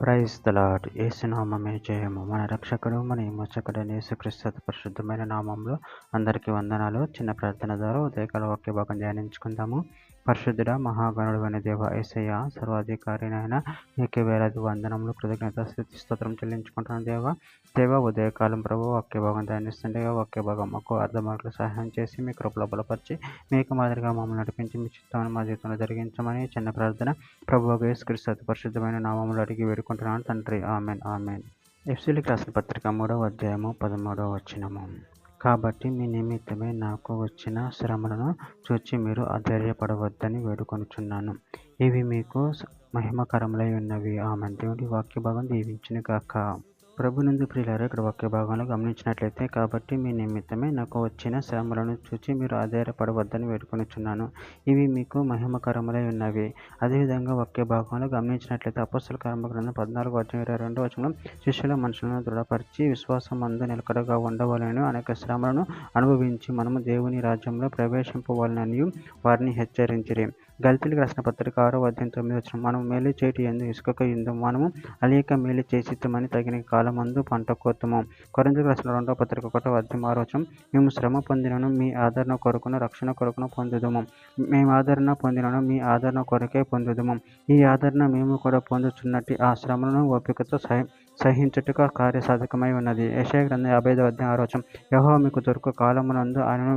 Praise the lord. యేసు నామమే జయము. మన రక్షకుడు మన విమోచకుడైన యేసుక్రీస్తు అతి పరిశుద్ధమైన నామంలో అందరికీ వందనాలు. చిన్న ప్రార్థన ద్వారా ఉదయకాల వాక్య భాగం ధ్యానించుకుందాము. పరిశుద్ధుడ మహాగణుడు అనే దేవ యేసయ్య, సర్వాధికారినైన నీకే వేలాది వందనములు, కృతజ్ఞత స్తుతి స్తోత్రం చెల్లించుకుంటున్నాను దేవ. ఉదయకాలం ప్రభు వాక్య భాగం ధ్యానిస్తుండగా వాక్య భాగం మాకు అర్థమాటలు సహాయం చేసి మీ కృపలో బలపరిచి మీకు మాదిరిగా మమ్మల్ని నడిపించి మీ చిత్తాన్ని మా జీవితంలో జరిగించమని చిన్న ప్రార్థన ప్రభు యేసుక్రీస్తు అతి పరిశుద్ధమైన నామములు అడిగి వేడుకుంటున్నాను తండ్రి. Amen amen. ఎఫెసీయులకు రాసిన పత్రిక 3వ అధ్యాయము 13వ వచనము. కాబట్టి మీ నిమిత్తమే నాకు వచ్చిన శ్రమలను చూచి మీరు అధైర్యపడవద్దని వేడుకొనుచున్నాను. ఇవి మీకు మహిమకరములై ఉన్నవి. ఆమెన్. దేవుడి వాక్య భాగం దీవించును గాక. ప్రభునందు ప్రియులారా, ఇక్కడ వాక్య భాగంలో గమనించినట్లయితే, కాబట్టి మీ నిమిత్తమే నాకు వచ్చిన శ్రమలను చూచి మీరు ఆధారపడవద్దని వేడుకొనుచున్నాను. ఇవి మీకు మహిమకరములై ఉన్నవి. అదేవిధంగా వాక్య భాగంలో గమనించినట్లయితే అపోస్తల కార్యముల గ్రంథం 14:22 వచనంలో శిష్యుల మనుషులను దృఢపరిచి విశ్వాసమందు నిలకడగా ఉండవాలని అనేక శ్రమలను అనుభవించి మనము దేవుని రాజ్యంలో ప్రవేశింపవాలని వారిని హెచ్చరించిరి. గల్తీయులకు రాసిన పత్రిక 6వ అధ్యాయం 9వ వచనం. మనం మేలు చేయటి యందు ఇసుకక యుందు మనము అనేక మేలు చేసిద్దమని తగిన కాలమందు పంట కోతము. కొరింథీయులకు రాసిన 2వ పత్రిక 1వ అధ్యాయం 6వ వచనం. మేము శ్రమ పొందినను మీ ఆదరణ కొరకును రక్షణ కొరకును పొందుదుము. మేము ఆదరణ పొందినను మీ ఆదరణ కొరకే పొందుదుము. ఈ ఆదరణ మేము కూడా పొందుచున్నట్టు ఆ శ్రమలను ఓపికతో సహించుటకు కార్యసాధకమై ఉన్నది. యెషయా గ్రంథం 55వ అధ్యాయం 6వ వచనం. యెహోవా మీకు దొరుకు కాలమునందు ఆయనను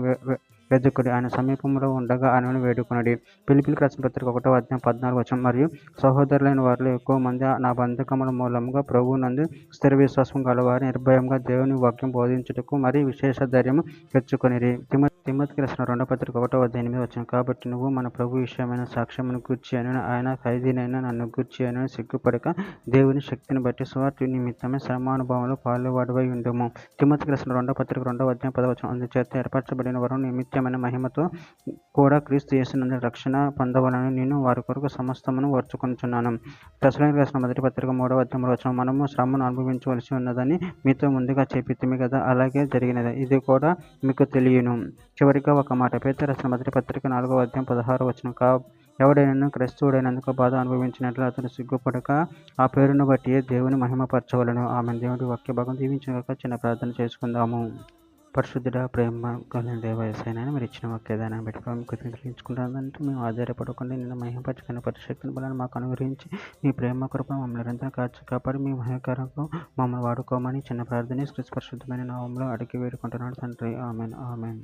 వెదుకుడి, ఆయన సమీపంలో ఉండగా ఆయనను వేడుకొనుడి. ఫిలిప్పీయులకు రాసిన పత్రిక 1వ అధ్యాయం 14వ వచనం. మరియు సహోదరులైన వారిలో ఎక్కువ మంది నా బంధకముల మూలముగా ప్రభువునందు స్థిర విశ్వాసం గలవారు నిర్భయంగా దేవుని వాక్యం బోధించుటకు మరి విశేష ధైర్యము తెచ్చుకొనిరి. తిమోతికి రాసిన 2వ పత్రిక 1వ అధ్యాయం 8వ వచనం. కాబట్టి నువ్వు మన ప్రభు విషయమైన సాక్ష్యమును గూర్చి అయినను ఆయన ఖైదీనైన నన్ను గూర్చి అయినను సిగ్గుపడక దేవుని శక్తిని బట్టి సువార్త నిమిత్తమే శ్రమానుభవంలో పాలువాడివై ఉండుము. తిమోతికి రాసిన 2వ పత్రిక 2వ అధ్యాయం 10వ వచనం. అందుచేత ఏర్పరచబడిన వారు నిత్యమైన మహిమతో కూడా క్రీస్తు యేసునందు రక్షణ పొందవాలని నేను వారి కొరకు సమస్తమును ఓర్చుకొనుచున్నాను. తెస్సలోనికీయులకు రాసిన మొదటి పత్రిక 3వ అధ్యాయం 3వ వచనం. మనము శ్రమను అనుభవించవలసి ఉన్నదని మీతో ముందుగా చెప్పితిమి కదా, అలాగే జరిగినది. ఇది కూడా మీకు తెలియను. చివరిగా ఒక మాట. పేతురు రాసిన మొదటి పత్రిక 4వ అధ్యాయం 16వ వచనం. ఎవడైనా క్రైస్తవుడైనందుకు బాధ అనుభవించినట్లు అతను సిగ్గుపడక ఆ పేరును బట్టి దేవుని మహిమపరచవలను. ఆమె. దేవుడి వాక్య భాగం దీవించినగాక. చిన్న ప్రార్థన చేసుకుందాము. పరిశుద్ధుడ, ప్రేమ కలిగిన దేవ యేసయ్యా, మీరు ఇచ్చిన వాక్యదాన్ని బట్టి మీకు తెలియజేసుకుంటానంటే మేము ఆధారపడకుండా నిన్న మహిమపరచుకునే పరిశక్తిని బలాన్ని మాకు అనుగ్రహించి మీ ప్రేమ కృప మమ్మల్ని నిరంతరం కాపాడి మీ మహిమకరంగా మమ్మల్ని వాడుకోమని చిన్న ప్రార్థన క్రీస్తు పరిశుద్ధమైన నామములో అడిగి వేడుకుంటున్నాడు తండ్రి. Amen amen.